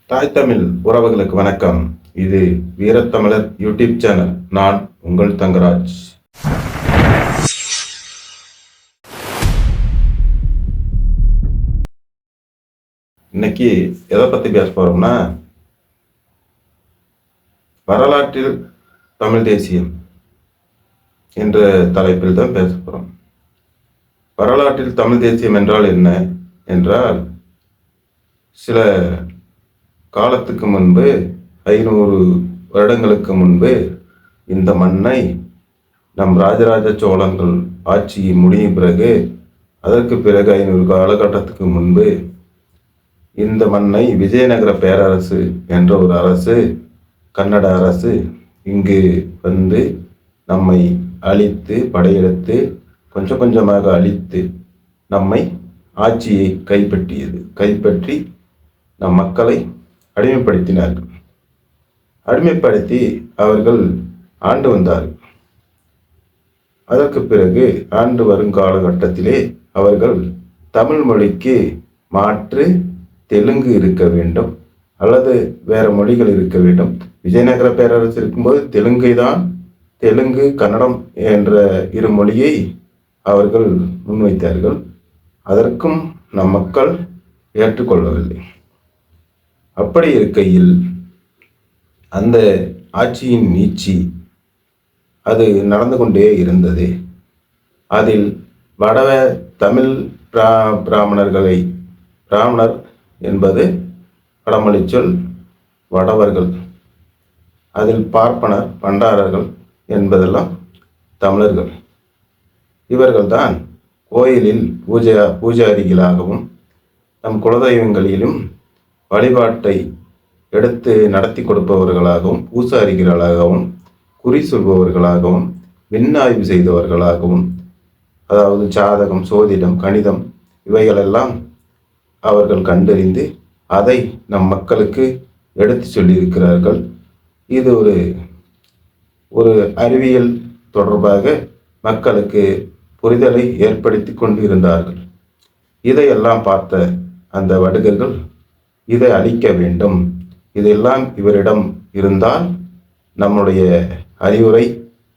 தாய் தமிழ் உறவுகளுக்கு வணக்கம். இது வீரத்தமிழர் யூடியூப் சேனல். நான் உங்கள் தங்கராஜ். இன்னைக்கு எதை பத்தி பேச போறோம்னா, வரலாற்றில் தமிழ் தேசியம் என்ற தலைப்பில் தான் பேச போறோம். வரலாற்றில் தமிழ் தேசியம் என்றால் என்ன என்றால், சில காலத்துக்கு முன்பு 500 வருடங்களுக்கு முன்பு இந்த மண்ணை நம் ராஜராஜ சோழர்கள் ஆட்சி முடியும் பிறகு, அதற்கு பிறகு 500 காலகட்டத்துக்கு முன்பு இந்த மண்ணை விஜயநகர பேரரசு என்ற ஒரு அரசு, கன்னட அரசு இங்கு வந்து நம்மை அழித்து, படையெடுத்து கொஞ்சம் கொஞ்சமாக அழித்து நம்மை ஆட்சியை கைப்பற்றி நம் மக்களை அடிமைப்படுத்தினார்கள். அடிமைப்படுத்தி அவர்கள் ஆண்டு வந்தார்கள். அதற்கு பிறகு ஆண்டு வரும் காலகட்டத்திலே அவர்கள் தமிழ் மொழிக்கு மாற்று தெலுங்கு இருக்க வேண்டும் அல்லது வேற மொழிகள் இருக்க வேண்டும். விஜயநகர பேரரசு இருக்கும்போது தெலுங்கு கன்னடம் என்ற இரு மொழியை அவர்கள் முன்வைத்தார்கள். அதற்கும் நம் மக்கள் ஏற்றுக்கொள்ளவில்லை. அப்படி இருக்கையில் அந்த ஆட்சியின் நீட்சி அது நடந்து கொண்டே இருந்தது. அதில் தமிழ் பிராமணர் என்பது வடமொழி சொல், வடவர்கள். அதில் பார்ப்பனர், பண்டாரர்கள் என்பதெல்லாம் தமிழர்கள். இவர்கள்தான் கோயிலில் பூஜாரிகளாகவும் நம் குலதெய்வங்களிலும் வழிபாட்டை எடுத்து நடத்தி கொடுப்பவர்களாகவும், பூசாரிகளாகவும், குறி சொல்பவர்களாகவும், விண்ணாய்வு செய்தவர்களாகவும், அதாவது ஜாதகம், சோதிடம், கணிதம் இவைகளெல்லாம் அவர்கள் கண்டறிந்து அதை நம் மக்களுக்கு எடுத்து சொல்லியிருக்கிறார்கள். இது ஒரு அறிவியல் தொடர்பாக மக்களுக்கு புரிதலை ஏற்படுத்தி கொண்டு இருந்தார்கள். இதையெல்லாம் பார்த்த அந்த வடுகர்கள் இதை அழிக்க வேண்டும், இதெல்லாம் இவரிடம் இருந்தால் நம்முடைய அறிவுரை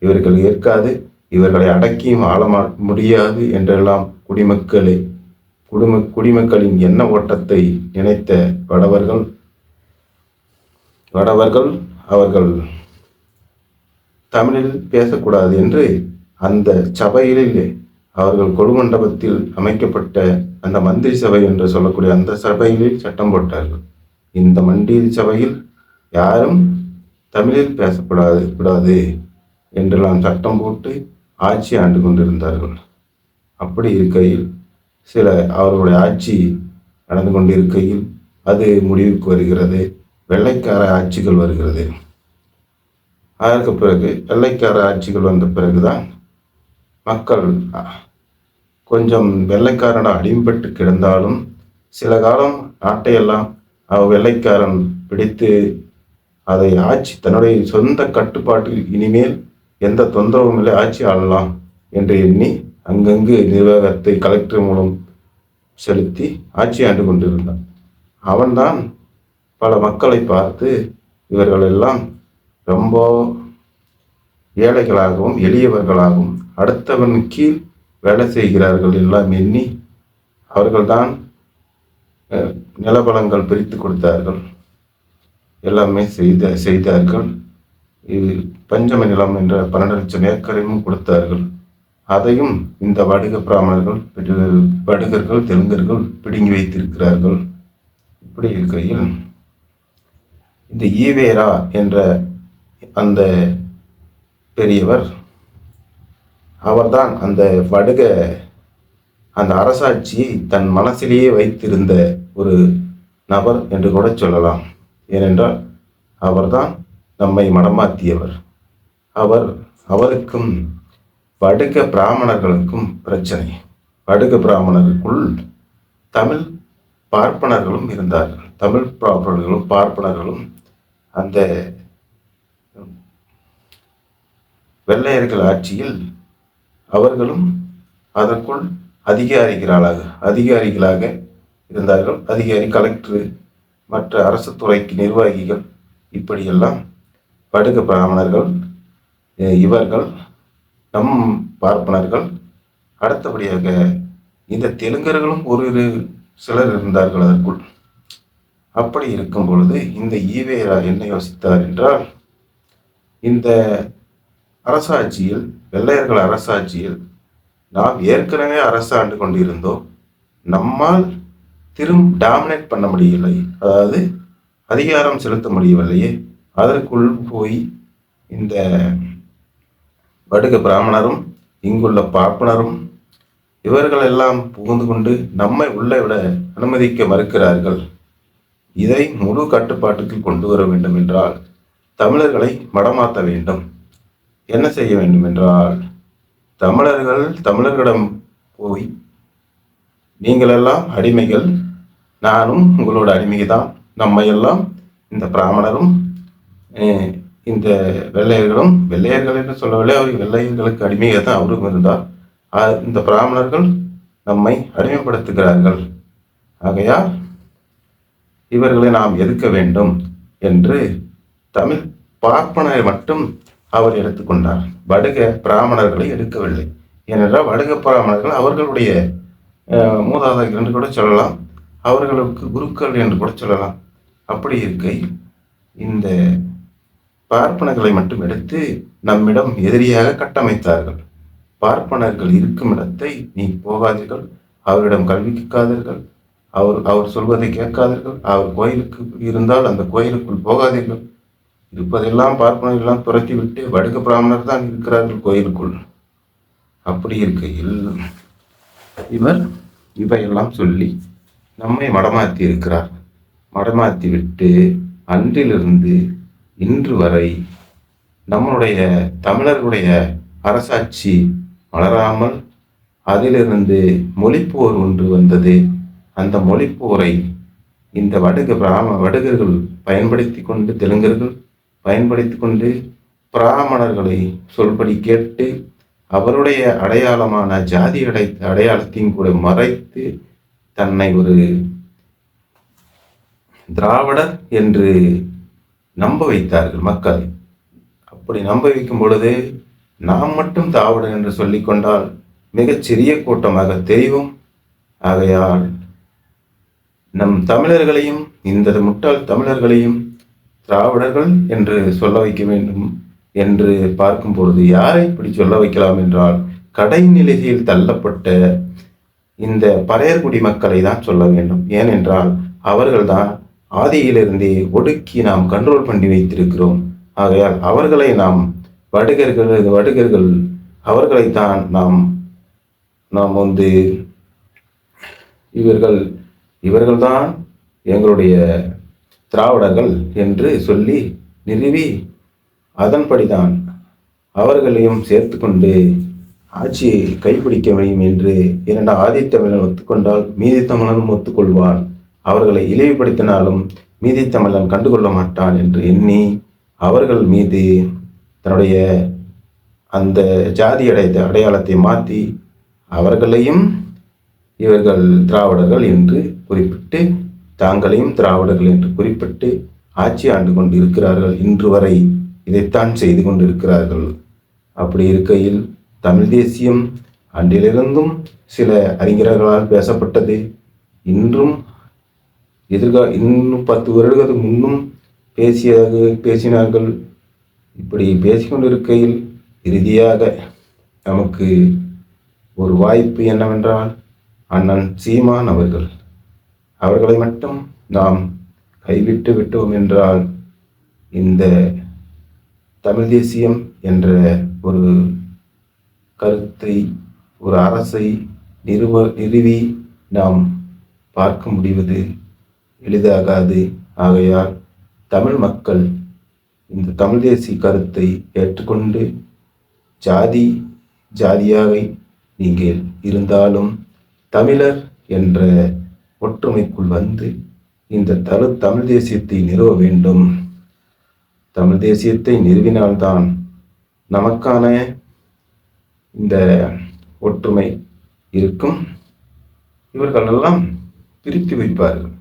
இவர்கள் ஏற்காது, இவர்களை அடக்கியும் ஆள முடியாது என்றெல்லாம் குடிமக்களின் எண்ண ஓட்டத்தை நினைத்த வடவர்கள் அவர்கள் தமிழில் பேசக்கூடாது என்று அந்த சபையிலே, அவர்கள் கொலுமண்டபத்தில் அமைக்கப்பட்ட அந்த மந்திரி சபை என்று சொல்லக்கூடிய அந்த சபையில் சட்டம் போட்டார்கள். இந்த மந்திரி சபையில் யாரும் தமிழில் பேசக்கூடாது என்றெல்லாம் சட்டம் போட்டு ஆட்சி ஆண்டு கொண்டிருந்தார்கள். அப்படி இருக்கையில் அவர்களுடைய ஆட்சி நடந்து கொண்டிருக்கையில் அது முடிவுக்கு வருகிறது. வெள்ளைக்கார ஆட்சிகள் வருகிறது. அதற்கு பிறகு வெள்ளைக்கார ஆட்சிகள் வந்த பிறகுதான் மக்கள் கொஞ்சம் வெள்ளைக்காரன அடிமைப்பட்டு கிடந்தாலும் சில காலம் நாட்டையெல்லாம் வெள்ளைக்காரன் பிடித்து அதை தன்னுடைய சொந்த கட்டுப்பாட்டில் இனிமேல் எந்த தொந்தரவும் இல்லை, ஆட்சி ஆளலாம் என்று எண்ணி அங்கங்கு நிர்வாகத்தை கலெக்டர் மூலம் செலுத்தி ஆட்சி ஆண்டு கொண்டிருந்தான். அவன்தான் பல மக்களை பார்த்து இவர்களெல்லாம் ரொம்ப ஏழைகளாகவும் எளியவர்களாகவும் அடுத்தவன் கீழ் வேலை செய்கிறார்கள் எல்லாம் எண்ணி அவர்கள்தான் நிலபலங்கள் பிரித்து கொடுத்தார்கள், எல்லாமே செய்தார்கள். இது பஞ்சம நிலம் என்ற 12 லட்சம் ஏக்கரையும் கொடுத்தார்கள். அதையும் இந்த வடுகர்கள், தெலுங்கர்கள் பிடுங்கி வைத்திருக்கிறார்கள். இப்படி இருக்கையில் இந்த ஈவேரா என்ற அந்த பெரியவர், அவர்தான் அந்த அந்த அரசாட்சியை தன் மனசிலேயே வைத்திருந்த ஒரு நபர் என்று கூட சொல்லலாம். ஏனென்றால் அவர்தான் நம்மை மடமாற்றியவர். அவருக்கும் வடுக பிராமணர்களுக்கும் பிரச்சனை. வடுக பிராமணருக்குள் தமிழ் பார்ப்பனர்களும் இருந்தார்கள். தமிழ் பார்ப்பனர்களும் அந்த வெள்ளையர்கள் ஆட்சியில் அவர்களும் அதற்குள் அதிகாரிகளாக இருந்தார்கள். கலெக்டர் மற்ற அரசு துறைக்கு நிர்வாகிகள், இப்படியெல்லாம் படுக பிராமணர்கள், இவர்கள், நம் பார்ப்பனர்கள், அடுத்தபடியாக இந்த தெலுங்கர்களும் ஒரு சிலர் இருந்தார்கள் அதற்குள். அப்படி இருக்கும் பொழுது இந்த ஈவேரா என்ன யோசித்தார் என்றால், இந்த அரசாட்சியில், வெள்ளையர்கள் அரசாட்சியில் நாம் ஏற்கனவே அரசாண்டு கொண்டிருந்தோம், நம்மால் டாமினேட் பண்ண முடியவில்லை, அதாவது அதிகாரம் செலுத்த முடியவில்லையே, அதற்குள் போய் இந்த படுக பிராமணரும் இங்குள்ள பார்ப்பனரும் இவர்கள் எல்லாம் புகுந்து கொண்டு நம்மை உள்ளே விட அனுமதிக்க மறுக்கிறார்கள். இதை முழு கட்டுப்பாட்டுக்கு கொண்டு வர வேண்டும் என்றால் தமிழர்களை மடமாற்ற வேண்டும். என்ன செய்ய வேண்டும் என்றால், தமிழர்களிடம் போய், நீங்களெல்லாம் அடிமைகள், நானும் உங்களோட அடிமைதான், நம்மையெல்லாம் இந்த பிராமணரும் இந்த வெள்ளையர்கள் என்று சொல்லவில்லை, அவர் வெள்ளையர்களுக்கு அடிமையாக தான் அவரும் இருந்தார். இந்த பிராமணர்கள் நம்மை அடிமைப்படுத்துகிறார்கள், ஆகையால் இவர்களை நாம் எதிர்க்க வேண்டும் என்று தமிழ் பார்ப்பனரை மட்டும் அவர் எடுத்துக்கொண்டார். வடுக பிராமணர்களை எடுக்கவில்லை. ஏனென்றால் வடுக பிராமணர்கள் அவர்களுடைய மூதாதையர்கள் என்று கூட சொல்லலாம், அவர்களுக்கு குருக்கள் என்று கூட சொல்லலாம். அப்படி இருக்கையில் இந்த பார்ப்பனர்களை மட்டும் எடுத்து நம்மிடம் எதிரியாக கட்டமைத்தார்கள். பார்ப்பனர்கள் இருக்கும் இடத்தை நீ போகாதீர்கள், அவரிடம் கல்வி கேட்காதீர்கள், அவர் சொல்வதை கேட்காதீர்கள், அவர் கோயிலுக்கு இருந்தால் அந்த கோயிலுக்குள் போகாதீர்கள், இருப்பதெல்லாம் பார்ப்பனர்களெல்லாம் துரத்தி விட்டு வடுக பிராமணர் தான் இருக்கிறார்கள் கோயிலுக்குள். அப்படி இருக்கையில் இவையெல்லாம் சொல்லி நம்மை மடமாற்றி இருக்கிறார். மடமாற்றி விட்டு அன்றிலிருந்து இன்று வரை நம்மளுடைய தமிழர்களுடைய அரசாட்சி மலராமல் அதிலிருந்து மொழிப்போர் ஒன்று வந்தது. அந்த மொழிப்போரை இந்த வடுகர்கள் பயன்படுத்தி கொண்டு, தெலுங்கர்கள் பயன்படுத்தி கொண்டு பிராமணர்களை சொல்படி கேட்டு அவருடைய அடையாளமான ஜாதி அடையாளத்தையும் கூட மறைத்து தன்னை ஒரு திராவிடர் என்று நம்ப வைத்தார்கள் மக்களை. அப்படி நம்ப வைக்கும் பொழுது நாம் மட்டும் திராவிடர் என்று சொல்லிக்கொண்டால் மிகச்சிறிய கூட்டமாக தெரியும். ஆகையால் நம் தமிழர்களையும், இந்த முட்டாள் தமிழர்களையும் திராவிடர்கள் என்று சொல்ல வைக்க வேண்டும் என்று பார்க்கும் பொழுது யாரை இப்படி சொல்ல வைக்கலாம் என்றால், கடைநிலையில் தள்ளப்பட்ட இந்த பறையர்குடி மக்களை தான் சொல்ல வேண்டும். ஏனென்றால் அவர்கள்தான் ஆதியிலிருந்தே ஒடுக்கி நாம் கண்ட்ரோல் பண்ணி வைத்திருக்கிறோம். ஆகையால் அவர்களை நாம் வடுகர்கள் அவர்களைத்தான் நாம் இவர்கள்தான் எங்களுடைய திராவிடர்கள் என்று சொல்லி நிறுவி அதன்படிதான் அவர்களையும் சேர்த்து கொண்டு ஆட்சியை கைப்பிடிக்க முடியும் என்று இரண்டாம் ஆதித்தமிழன் ஒத்துக்கொண்டால் மீதி தமிழனும் ஒத்துக்கொள்வான், அவர்களை இழிவுபடுத்தினாலும் மீதி தமிழன் கண்டுகொள்ள மாட்டான் என்று எண்ணி அவர்கள் மீது தன்னுடைய அந்த ஜாதி அடையாளத்தை மாற்றி அவர்களையும் இவர்கள் திராவிடர்கள் என்று குறிப்பிட்டு, தாங்களையும் திராவிடர்கள் என்று குறிப்பிட்டு ஆட்சி ஆண்டு கொண்டு இருக்கிறார்கள். இன்று வரை இதைத்தான் செய்து கொண்டிருக்கிறார்கள். அப்படி இருக்கையில் தமிழ் தேசியம் அன்றிலிருந்தும் சில அறிஞர்களால் பேசப்பட்டது. இன்னும் 10 வருடங்களுக்கு முன்னும் பேசினார்கள். இப்படி பேசிக்கொண்டிருக்கையில் இறுதியாக நமக்கு ஒரு வாய்ப்பு என்னவென்றால், அண்ணன் சீமான் அவர்களை மட்டும் நாம் கைவிட்டு விட்டோம் என்றால் இந்த தமிழ் தேசியம் என்ற ஒரு கருத்தை, ஒரு அரசை நிறுவி நாம் பார்க்க முடிவது எளிதாகாது. ஆகையால் தமிழ் மக்கள் இந்த தமிழ் தேசிய கருத்தை ஏற்றுக்கொண்டு ஜாதியாக நீங்கள் இருந்தாலும் தமிழர் என்ற ஒற்றுமைக்குள் வந்து இந்த தமிழ் தேசியத்தை நிறுவ வேண்டும். தமிழ் தேசியத்தை நிறுவினால்தான் நமக்கான இந்த ஒற்றுமை இருக்கும். இவர்களெல்லாம் பிரித்து வைப்பார்கள்.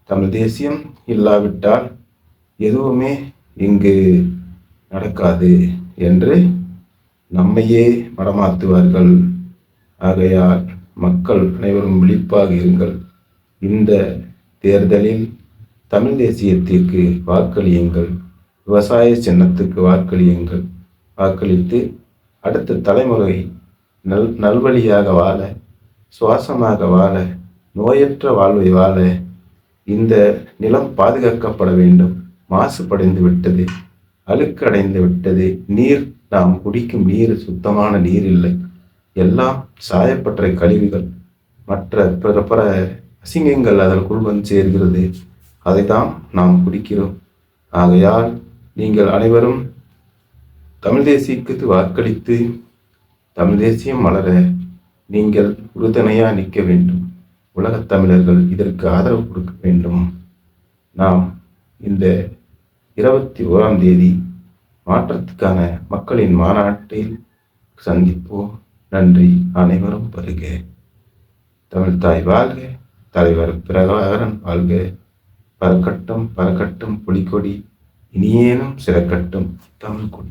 தமிழ் தேசியம் இல்லாவிட்டால் எதுவுமே இங்கு நடக்காது என்று நம்மையே மடமாத்துவார்கள். ஆகையால் மக்கள் அனைவரும் விழிப்பாக இருங்கள். இந்த தேர்தலில் தமிழ் தேசியத்திற்கு வாக்களியுங்கள். விவசாய சின்னத்துக்கு வாக்களியுங்கள். வாக்களித்து அடுத்த தலைமுறை நல்வழியாக வாழ, சுவாசமாக வாழ, நோயற்ற வாழ்வை வாழ இந்த நிலம் பாதுகாக்கப்பட வேண்டும். மாசுபடைந்து விட்டது, அழுக்கடைந்து விட்டது. நீர், நாம் குடிக்கும் நீர் சுத்தமான நீர் இல்லை. எல்லாம் சாயப்பட்ட கழிவுகள், மற்ற பிற அசிங்கங்கள் அதற்குள் வந்து சேர்கிறது. அதைத்தான் நாம் குடிக்கிறோம். ஆகையால் நீங்கள் அனைவரும் தமிழ் தேசியத்துக்கு வாக்களித்து தமிழ் தேசியம் மலர நீங்கள் உறுதுணையாக நிற்க வேண்டும். உலகத் தமிழர்கள் இதற்கு ஆதரவு கொடுக்க வேண்டும். நாம் இந்த 21ஆம் தேதி மாற்றத்துக்கான மக்களின் மாநாட்டில் சந்திப்போம். நன்றி. அனைவரும் வருக. தமிழ் தாய் வாழ்க. தலைவர் பிரபாகரன் வாழ்க. பறக்கட்டும் பறக்கட்டும் புலிக்கொடி, இனியேனும் சிறக்கட்டும் தமிழ் கொடி.